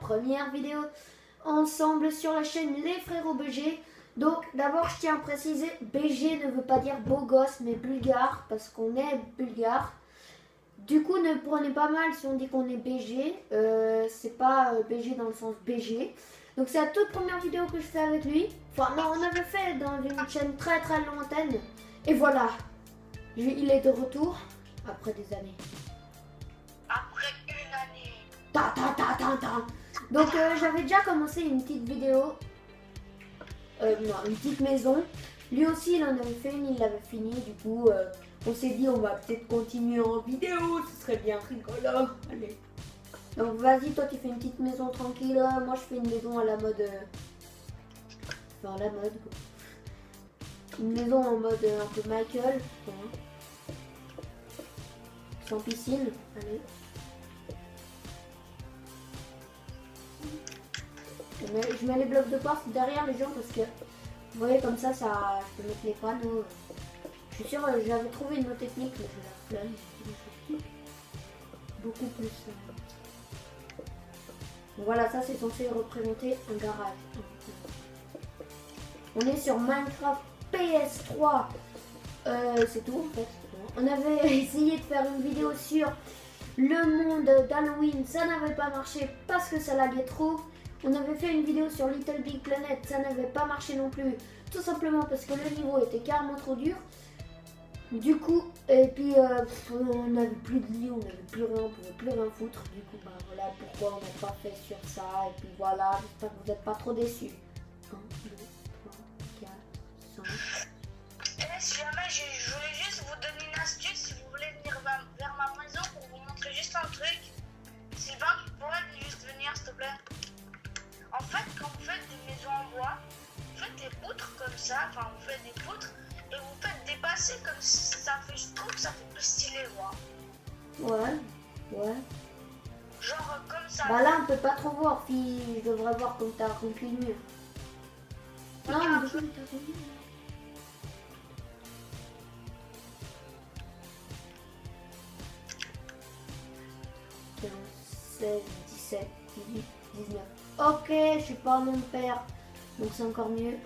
première vidéo ensemble sur la chaîne Les Frérots BG. Donc d'abord je tiens à préciser, BG ne veut pas dire beau gosse mais bulgare, parce qu'on est bulgare. Du coup ne prenez pas mal si on dit qu'on est BG, c'est pas BG dans le sens BG. Donc c'est la toute première vidéo que je fais avec lui. Enfin non, on avait fait dans une chaîne très lointaine. Et voilà, il est de retour après des années. Après une année. Donc j'avais déjà commencé une petite vidéo, non, une petite maison. Lui aussi il en avait fait une, il l'avait fini. Du coup on s'est dit on va peut-être continuer en vidéo, ce serait bien rigolo. Allez. Donc vas-y, toi tu fais une petite maison tranquille, moi je fais une maison à la mode, enfin la mode quoi. Une maison en mode un peu Michael, hein. Sans piscine, allez. Je mets les blocs de quartz derrière les gens parce que vous voyez comme ça, je peux mettre les panneaux. Je suis sûre j'avais trouvé une autre technique mais je la flemme. Beaucoup plus. Voilà, ça c'est censé représenter un garage. On est sur Minecraft PS3. C'est tout en fait. On avait essayé de faire une vidéo sur le monde d'Halloween. Ça n'avait pas marché parce que ça laguait trop. On avait fait une vidéo sur Little Big Planet. Ça n'avait pas marché non plus. Tout simplement parce que le niveau était carrément trop dur. Du coup, et puis on n'avait plus de lit, on n'avait plus rien, on pouvait plus rien foutre. Du coup, bah voilà pourquoi on n'a pas fait sur ça. Et puis voilà, j'espère que vous n'êtes pas trop déçus. 1, 2, 3, 4, 5. Si jamais je voulais juste vous donner une astuce, si vous voulez venir vers ma maison pour vous montrer juste un truc. Sylvain, tu pourrais juste venir s'il te plaît. En fait, quand vous faites des maisons en bois, vous faites des poutres comme ça, enfin vous faites des poutres. Et vous faites dépasser comme ça fait, je trouve que ça fait plus stylé, moi. Ouais. Genre comme ça. Bah là, on peut pas trop voir, fille. Je devrais voir comme t'as rempli le mur. Non, mais du coup, t'as rempli. 15, 16, 17, 18, 19. Ok, je suis pas mon père. Donc c'est encore mieux.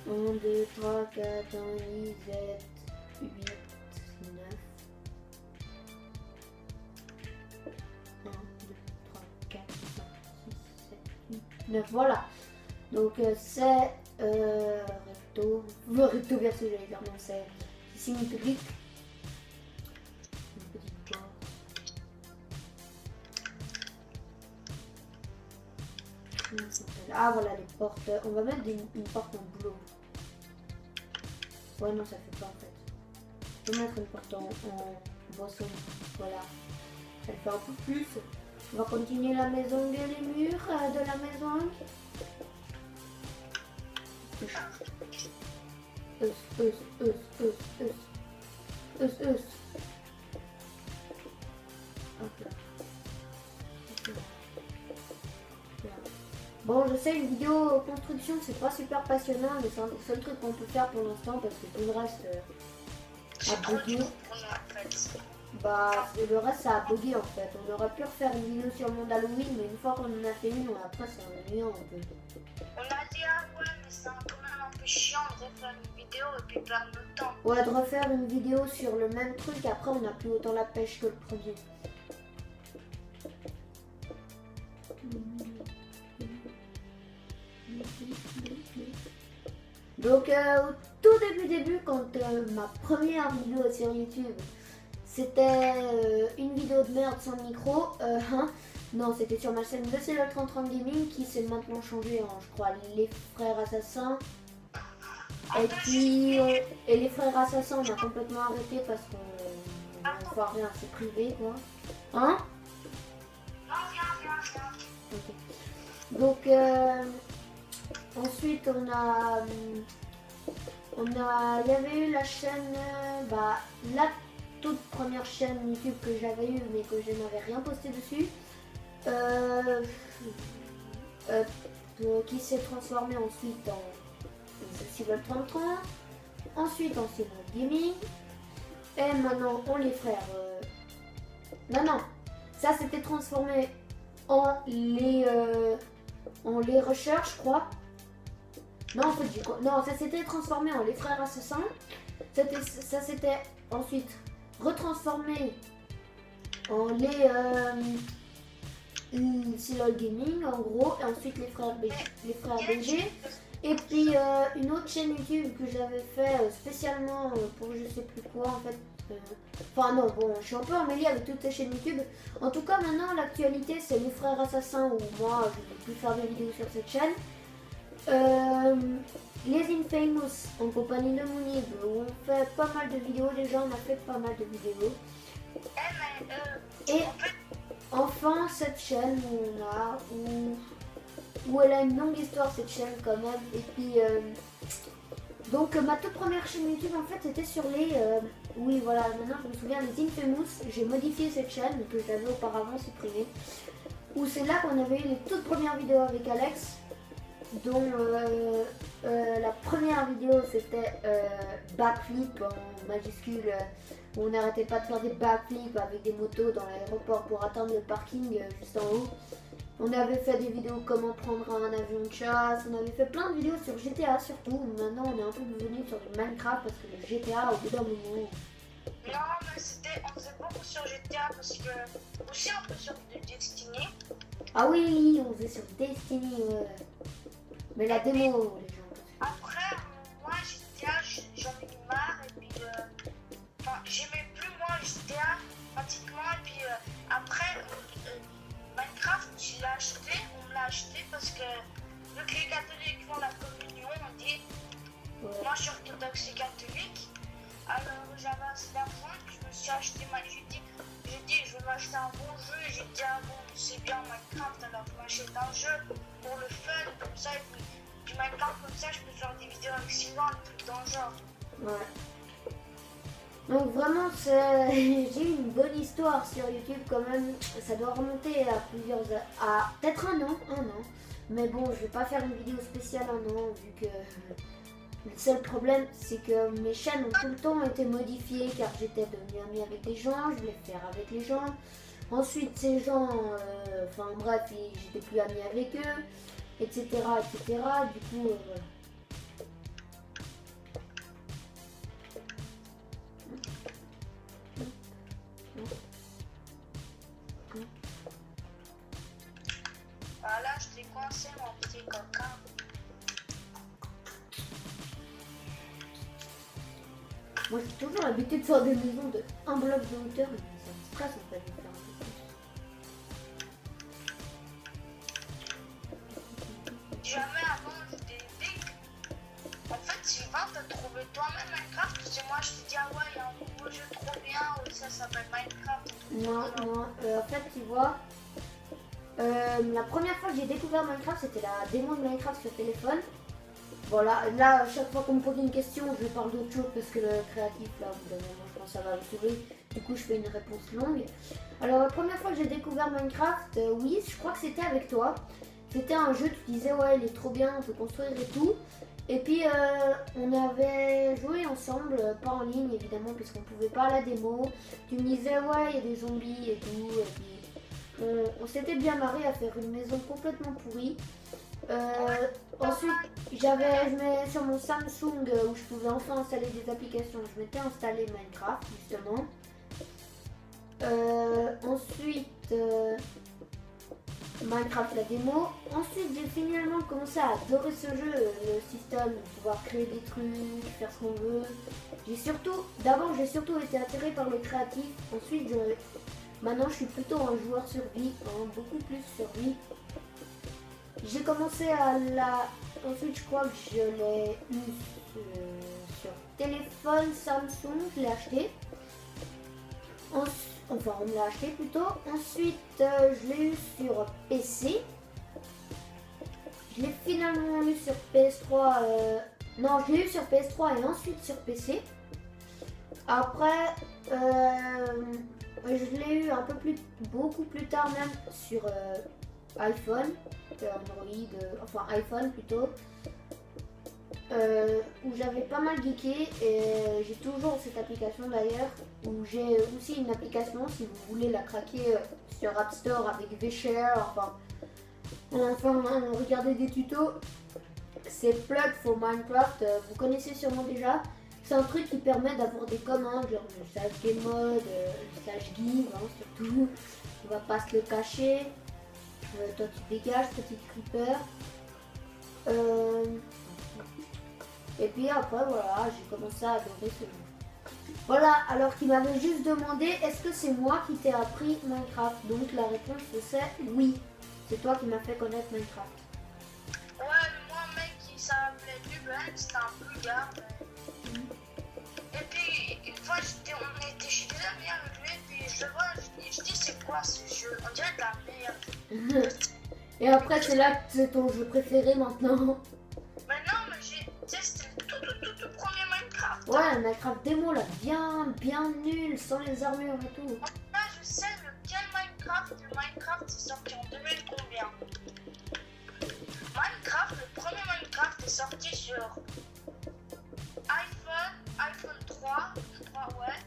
1, 2, 3, 4, 5, 6, 7, 8, 9. 1, 2, 3, 4, 5, 6, 7, 8, 9. Voilà. Donc c'est recto. Recto verso, j'allais dire. Non, c'est signe public. Une petite porte. Ah voilà les portes. On va mettre une porte en boulot. Ouais non ça fait pas en fait. On peut mettre une porte en boisson. Voilà. Elle fait un peu plus. On va continuer la maison de les murs de la maison. Hop là. Bon, je sais, une vidéo construction, c'est pas super passionnant, mais c'est un des seuls trucs qu'on peut faire pour l'instant parce que tout le reste a bugué. Bah, le reste ça a bugué en fait. On aurait pu refaire une vidéo sur le monde Halloween, mais une fois qu'on en a fait une, après c'est ennuyant un peu. On a dit ah ouais, mais c'est quand même un peu chiant de refaire une vidéo et puis perdre notre temps. Ouais, de refaire une vidéo sur le même truc, après on n'a plus autant la pêche que le premier. Donc au tout début, quand ma première vidéo sur YouTube, c'était une vidéo de merde sans micro, non c'était sur ma chaîne de CL3030 Gaming qui s'est maintenant changé en je crois les frères assassins. Et puis et les frères assassins on a complètement arrêté parce qu'on voit rien, c'est privé quoi. Hein? Non, viens. Okay. Donc ensuite il y avait eu la chaîne, la toute première chaîne YouTube que j'avais eue mais que je n'avais rien posté dessus, qui s'est transformée ensuite en Civil3030, ensuite en Civil Gaming, et maintenant on les frères. Non, ça s'était transformé en les rushers, je crois. Non, en fait, non, ça s'était transformé en les frères assassins. Ça s'était ensuite retransformé en Silol Gaming, en gros, et ensuite les frères BG. Et puis une autre chaîne YouTube que j'avais fait spécialement pour je sais plus quoi en fait. Enfin non, bon, je suis un peu emmêlée avec toutes les chaînes YouTube. En tout cas, maintenant, l'actualité, c'est les frères assassins où moi, je ne vais plus faire de vidéos sur cette chaîne. Les Infamous en compagnie de Mounib où on fait pas mal de vidéos, déjà on a fait pas mal de vidéos. Et enfin cette chaîne où elle a une longue histoire cette chaîne quand même. Et puis donc ma toute première chaîne YouTube en fait c'était sur les oui voilà, maintenant je me souviens, les Infamous. J'ai modifié cette chaîne que j'avais auparavant supprimée, où c'est là qu'on avait eu les toutes premières vidéos avec Alex, dont la première vidéo c'était backflip en majuscule, où on n'arrêtait pas de faire des backflips avec des motos dans l'aéroport pour atteindre le parking juste en haut. On avait fait des vidéos comment prendre un avion de chasse, on avait fait plein de vidéos sur GTA surtout. Maintenant on est un peu devenu sur du Minecraft parce que le GTA au bout d'un moment. Non, mais on faisait beaucoup sur GTA parce que aussi un peu sur Destiny. Ah oui, on faisait sur Destiny, ouais. Mais la démo, les gens. Après, moi GTA, j'en ai eu marre et puis j'aimais plus moi GTA pratiquement et puis après Minecraft, on me l'a acheté parce que vu que les catholiques font la communion, on dit, ouais. Moi je suis orthodoxe et catholique, alors j'avais assez d'argent, je me suis acheté j'ai dit je vais m'acheter un bon jeu, j'ai dit ah bon c'est bien Minecraft, alors je m'achète un jeu pour le fun comme ça et puis Minecraft comme ça je peux faire des vidéos avec Sylvain, des trucs dans le genre. Ouais. Donc vraiment, j'ai eu une bonne histoire sur YouTube quand même. Ça doit remonter à peut-être un an. Mais bon, je vais pas faire une vidéo spéciale un an vu que le seul problème, c'est que mes chaînes ont tout le temps été modifiées car j'étais devenue amie avec des gens, je voulais faire avec les gens. Ensuite, ces gens, enfin bref, j'étais plus amie avec eux, etc., etc. Du coup, voilà. Voilà, je t'ai coincé mon petit coquin. Moi j'ai toujours l'habitude de faire des maisons de un bloc de hauteur, mais ça me stresse en fait de faire un peu plus. Jamais avant j'étais big. En fait Sylvain t'as trouvé toi-même Minecraft, parce que moi je te dis ah ouais il y a un nouveau jeu trop bien, ça s'appelle Minecraft. Non, en fait tu vois, la première fois que j'ai découvert Minecraft c'était la démo de Minecraft sur téléphone. Voilà, là à chaque fois qu'on me pose une question je parle d'autre chose parce que le créatif là au bout d'un moment je pense que ça va me saouler. Du coup je fais une réponse longue. Alors la première fois que j'ai découvert Minecraft, oui je crois que c'était avec toi. C'était un jeu, tu disais ouais il est trop bien, on peut construire et tout. Et puis on avait joué ensemble, pas en ligne évidemment puisqu'on pouvait pas à la démo. Tu me disais ouais il y a des zombies et tout. Et puis on s'était bien marré à faire une maison complètement pourrie. Ensuite, je mets sur mon Samsung où je pouvais enfin installer des applications. Je m'étais installé Minecraft justement. Ensuite, Minecraft la démo. Ensuite, j'ai finalement commencé à adorer ce jeu, le système de pouvoir créer des trucs, faire ce qu'on veut. D'abord, j'ai surtout été attirée par le créatif. Ensuite, maintenant, je suis plutôt un joueur survie, beaucoup plus survie. J'ai commencé ensuite je crois que je l'ai eu sur téléphone Samsung, je l'ai acheté. Enfin on me l'a acheté plutôt. Ensuite je l'ai eu sur PC. Je l'ai finalement eu sur PS3. Non, je l'ai eu sur PS3 et ensuite sur PC. Après je l'ai eu beaucoup plus tard même sur iPhone, Android, enfin iPhone plutôt. où j'avais pas mal geeké et j'ai toujours cette application d'ailleurs, où j'ai aussi une application si vous voulez la craquer sur App Store avec VShare, enfin regardez des tutos. C'est Plug for Minecraft, vous connaissez sûrement déjà. C'est un truc qui permet d'avoir des commandes, genre le slash game mode, slash give, surtout. On va pas se le cacher. Toi tu dégages, petit creeper. Et puis après voilà, j'ai commencé à adorer ce jeu. Voilà, alors qu'il m'avait juste demandé est-ce que c'est moi qui t'ai appris Minecraft. Donc la réponse c'est oui. C'est toi qui m'as fait connaître Minecraft. Ouais, moi mec qui s'appelait Ruben, c'était un bulgare. Et puis une fois on était chez des amis avec lui, et puis je le vois, je dis c'est quoi ce jeu? On dirait de la merde. Et après c'est là que c'est ton jeu préféré maintenant. Mais non, mais c'était le tout premier Minecraft. Ouais, Minecraft démo là, bien nul, sans les armures et tout. Là, je sais lequel Minecraft. Le Minecraft est sorti en 2000 combien? Minecraft, le premier Minecraft est sorti sur iPhone 3, je crois, ouais.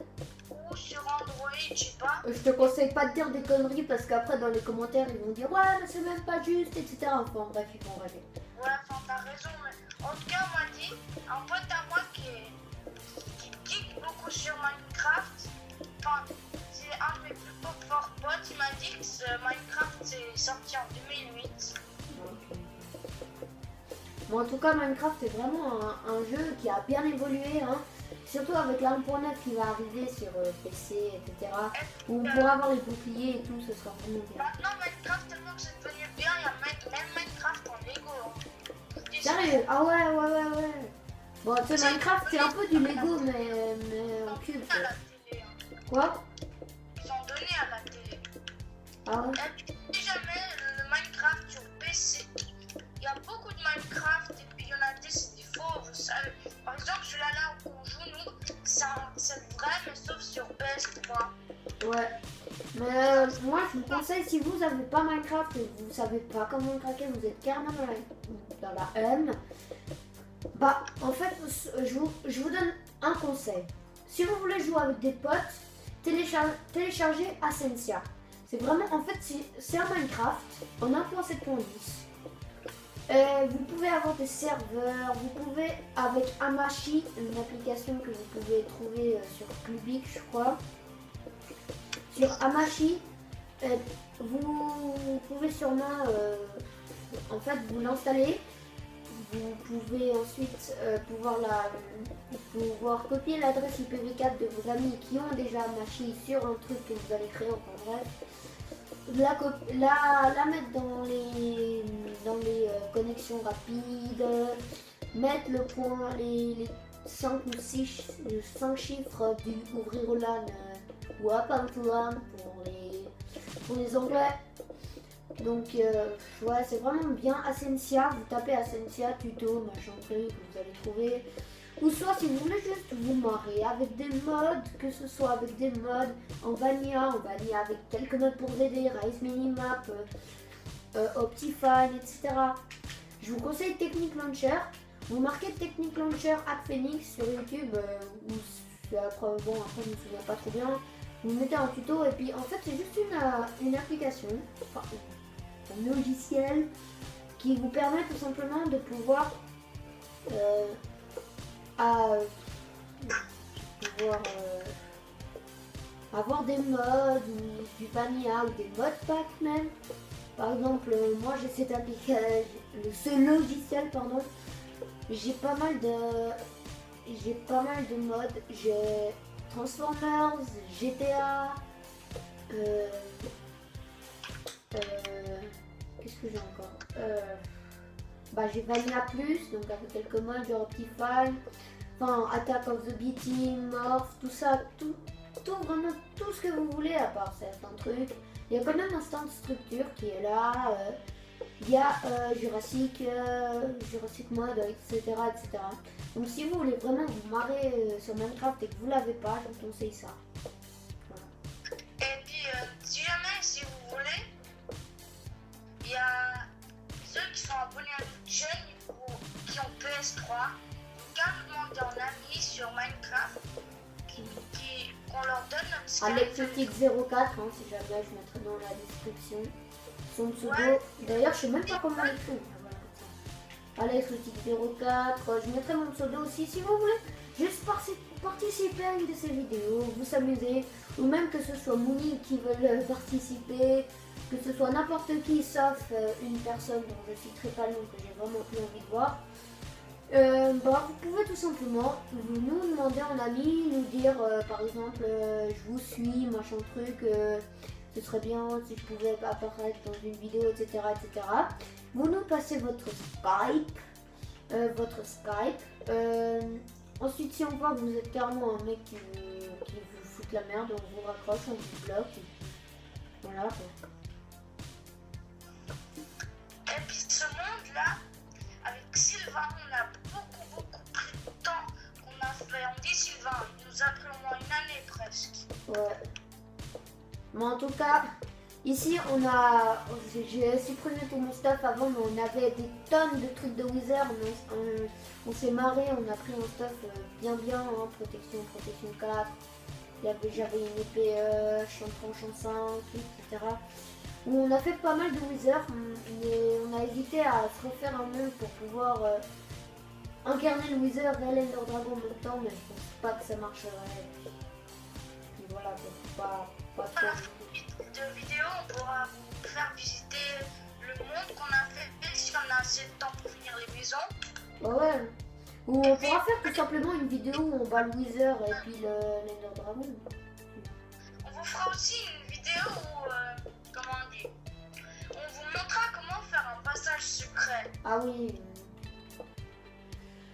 Ou sur Android, je sais pas. Je te conseille pas de dire des conneries parce qu'après dans les commentaires ils vont dire ouais mais c'est même pas juste, etc. Enfin bref, ils vont rêver. Ouais, enfin t'as raison, mais en tout cas on m'a dit, un pote à moi qui geek beaucoup sur Minecraft, enfin c'est un de mes plus forts potes, il m'a dit que ce Minecraft c'est sorti en 2008. Bon, en tout cas Minecraft c'est vraiment un jeu qui a bien évolué, hein. Surtout avec la 1.9 qui va arriver sur PC, etc. Où on pourra avoir les boucliers et tout, ce sera vraiment bien. Maintenant Minecraft tellement que c'est devenu bien, il y a même Minecraft en Lego. Hein. Sérieux? Ah ouais. Bon, tu sais, Minecraft c'est un peu du Lego mais en cube. À la télé, hein. Quoi? Ils ont donné à la télé. Ah ouais? Et si jamais le Minecraft sur PC, il y a beaucoup de Minecraft et puis il y en a des c'est des faux, vous savez. Par exemple celui-là où on joue nous, c'est le vrai mais sauf sur PS3. Ouais. Mais moi je vous conseille, si vous avez pas Minecraft et vous savez pas comment le craquer, vous êtes carrément dans la M. Bah en fait je vous donne un conseil. Si vous voulez jouer avec des potes, téléchargez Ascensia. C'est vraiment, en fait c'est un Minecraft en 1.7.10. Vous pouvez avoir des serveurs, vous pouvez avec Amashi, une application que vous pouvez trouver sur Clubic je crois. Sur Amashi, vous pouvez sûrement en fait vous l'installer. Vous pouvez ensuite pouvoir copier l'adresse IPv4 de vos amis qui ont déjà Amashi sur un truc que vous allez créer, enfin bref. La mettre dans les connexions rapides, mettre le point, les 5 ou 5 chiffres du ouvrir LAN ou Up to LAN pour les anglais. Donc ouais, c'est vraiment bien. Ascensia, vous tapez Ascensia tuto machin truc, vous allez trouver. Ou soit si vous voulez juste vous marrer avec des modes, que ce soit avec des modes en vanilla avec quelques modes pour vous aider, Rise Minimap, Optifine, etc. Je vous conseille Technic Launcher. Vous marquez Technic Launcher Phoenix sur YouTube, ou après, bon après je me souviens pas trop bien. Vous mettez un tuto et puis en fait c'est juste une application, enfin un logiciel qui vous permet tout simplement de pouvoir avoir des modes ou du vanilla ou des modes pack même. Par exemple, moi j'ai cette application, ce logiciel pardon. J'ai pas mal de modes. J'ai Transformers, GTA. Qu'est-ce que j'ai encore? J'ai Vanilla Plus, donc avec quelques modes, genre Optifine, enfin Attack of the B-Team, Morph, tout ça, tout vraiment tout ce que vous voulez à part certains trucs. Il y a quand même un stand structure qui est là, il y a Jurassic Mode, etc., etc. Donc si vous voulez vraiment vous marrer sur Minecraft et que vous l'avez pas, je vous conseille ça. Voilà. Et puis si vous voulez, il y a ceux qui sont abonnés à notre chaîne qui ont PS3, qu'à nous demander en ami sur Minecraft qu'on leur donne notre Skype. Alexotique04, hein, si jamais je mettrai dans la description son pseudo. Ouais. D'ailleurs, je sais même pas comment l'écrire. Voilà, comme ça. Alexotique04, je mettrai mon pseudo aussi si vous voulez. Juste participer à une de ces vidéos, vous s'amuser, ou même que ce soit Mouni qui veulent participer, que ce soit n'importe qui sauf une personne dont je citerai pas le nom que j'ai vraiment plus envie de voir. Vous pouvez tout simplement nous demander en ami, nous dire par exemple je vous suis, machin truc, ce serait bien si je pouvais apparaître dans une vidéo, etc. etc. Vous nous passez votre Skype. Ensuite, si on voit que vous êtes clairement un mec qui vous fout la merde, on vous raccroche, on vous bloque. Voilà quoi. Et puis ce monde-là, avec Sylvain, on a beaucoup pris de temps qu'on a fait. On dit Sylvain, il nous a pris au moins une année presque. Ouais. Mais en tout cas, ici j'ai supprimé tout mon stuff avant, mais on avait des tonnes de trucs de Wither. On s'est marré, on a pris un stuff bien, hein, protection 4. J'avais une épée champ 5, etc. Où on a fait pas mal de Wither, mais on a hésité à se refaire un monde pour pouvoir incarner le Wither et l'Ender Dragon en même temps, mais je pense pas que ça marcherait. Puis voilà, pas trop. De vidéos, on pourra vous faire visiter le monde qu'on a fait si on a assez de temps pour finir les maisons. Ouais. Ou on pourra faire tout simplement une vidéo où on bat le Wither et puis l'Ender Dragon. On vous fera aussi une vidéo où, comment on dit, on vous montrera comment faire un passage secret. Ah oui.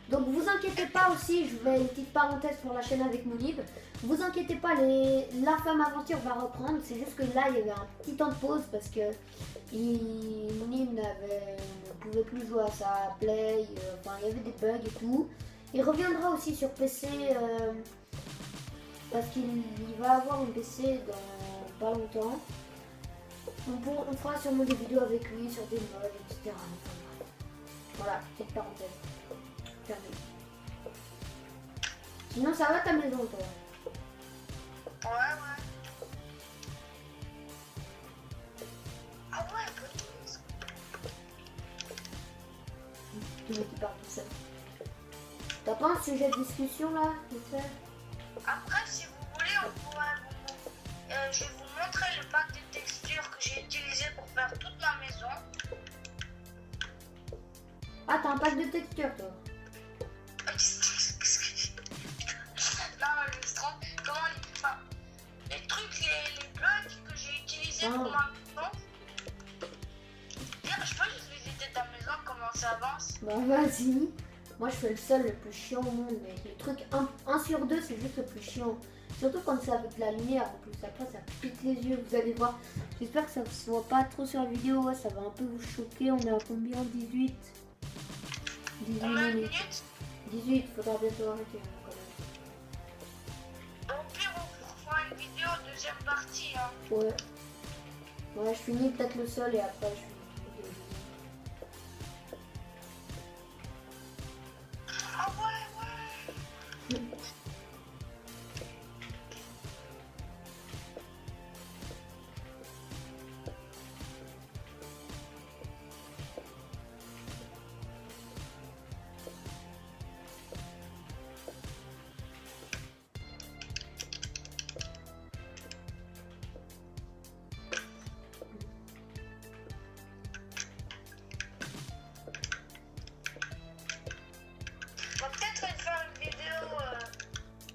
Donc vous inquiétez pas aussi, je vais une petite parenthèse pour la chaîne avec Mounib. Vous inquiétez pas, l'infâme aventure va reprendre. C'est juste que là il y avait un petit temps de pause parce que Mounib ne pouvait plus jouer à sa play. Enfin il y avait des bugs et tout. Il reviendra aussi sur PC parce qu'il va avoir un PC dans pas longtemps. On fera sûrement des vidéos avec lui sur des mods, etc. Enfin, voilà, petite parenthèse. Fermé. Sinon ça va ta maison toi? Ouais. Ah ouais, bonne maison. Tout le monde qui parle tout seul. T'as pas un sujet de discussion là, vite fait? Après, si vous voulez, on pourra je vais vous montrer le pack de textures que j'ai utilisé pour faire toute ma maison. Ah t'as un pack de texture toi? Non, je me trompe. Comment les trucs, les blocs que j'ai utilisés pour ma maison. Tiens, je peux juste visiter ta maison, comment ça avance? Bah vas-y. Moi je fais le seul le plus chiant au monde, mais les trucs 1 sur 2 c'est juste le plus chiant. Surtout quand c'est avec la lumière, en plus après ça pique les yeux, vous allez voir. J'espère que ça ne se voit pas trop sur la vidéo, ouais, ça va un peu vous choquer. On est à combien? 18 minutes. 18, faudra bientôt arrêter hein, quand même. Au pire, on fera une vidéo deuxième partie. Hein. Ouais. Ouais, je finis peut-être le sol et après je finis. Ah ouais. On va peut-être faire une vidéo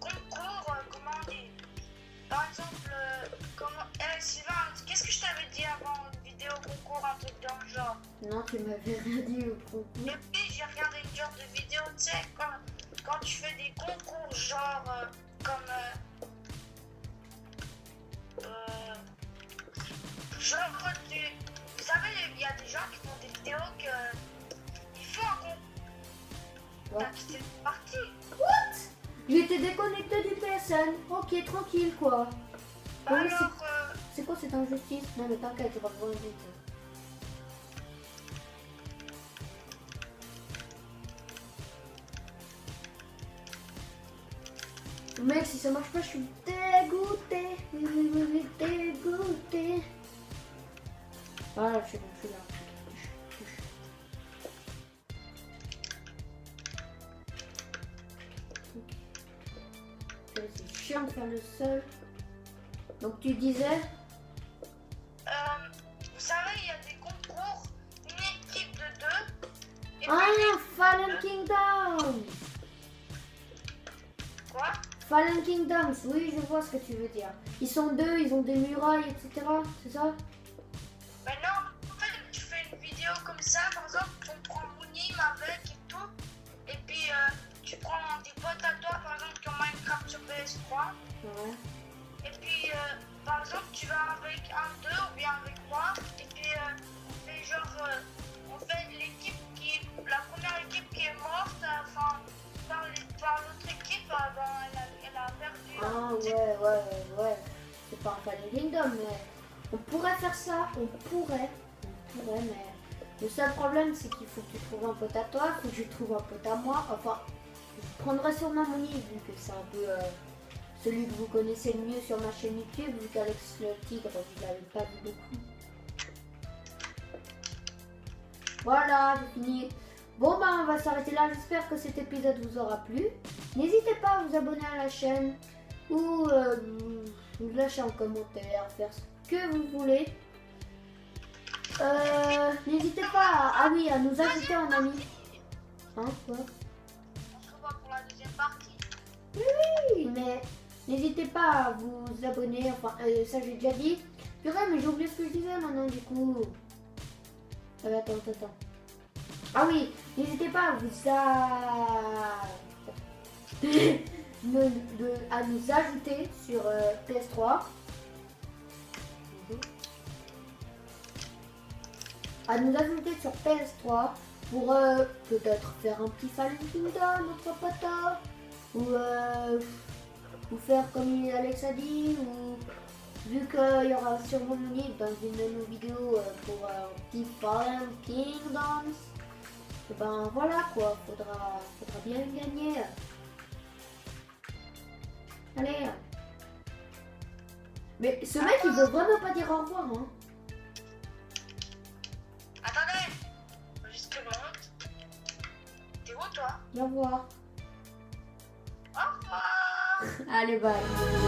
concours, comment on dit. Par exemple, Sylvain, qu'est-ce que je t'avais dit avant une vidéo concours, un truc dans le genre? Non, tu m'avais rien dit au concours. Et puis j'ai regardé une genre de vidéo, tu sais, quand tu fais des concours, genre comme. Genre, vous savez, il y a des gens qui font des vidéos ils font un concours. Ouais. T'as quitté le parti. What? J'étais déconnecté du PSN. Ok, tranquille quoi. Ouais, Alors, c'est quoi cette injustice? Non mais t'inquiète, je vais revenir vite. Mec, si ça marche pas, je suis dégoûté. Oui, dégoûté. Voilà, je suis là. C'est chiant de faire le seul. Donc tu disais Vous savez, il y a des concours, une équipe de 2. Et ah, puis, Fallen Kingdoms. quoi? Fallen Kingdoms, oui, je vois ce que tu veux dire. Ils sont 2, ils ont des murailles, etc. C'est ça? Ben non, en fait, tu fais une vidéo comme ça, par exemple, on prend Moonim avec et tout. Et puis, tu prends des potes à toi, par exemple, qui ont Minecraft sur PS3. Ouais. Et puis, par exemple, tu vas avec un d'eux ou bien avec moi. Et puis, on fait genre, on fait l'équipe la première équipe qui est morte, enfin, par l'autre équipe, ben, elle a perdu. Ah ouais. C'est pas un Fallen Kingdom, mais on pourrait faire ça, on pourrait, mais le seul problème c'est qu'il faut que tu trouves un pote à toi, il faut que je trouve un pote à moi, enfin, je prendrai sûrement mon livre vu que c'est un peu celui que vous connaissez le mieux sur ma chaîne YouTube, vu qu'Alex le Tigre, vous l'avez pas vu beaucoup. Voilà, j'ai fini. Bon bah on va s'arrêter là, j'espère que cet épisode vous aura plu. N'hésitez pas à vous abonner à la chaîne ou nous lâcher un commentaire, faire ce que vous voulez. N'hésitez pas à nous ajouter en ami. Hein, quoi? On se revoit pour la deuxième partie. Oui, mais n'hésitez pas à vous abonner, enfin ça j'ai déjà dit. Purée, mais j'ai oublié ce que je disais maintenant du coup. Attends. Ah oui, n'hésitez pas à nous ajouter sur PS3. À nous ajouter sur PS3 pour peut-être faire un petit Fallen Kingdom entre potes. Ou faire comme Alex a dit, ou vu qu'il y aura sûrement mon livre dans une de nos vidéos pour un petit Fallen Kingdoms. Et ben voilà quoi, faudra bien gagner. Allez. Mais ce mec il veut vraiment pas dire au revoir hein. Attendez, juste que monte. T'es où toi? Au revoir. Au revoir. Allez bye.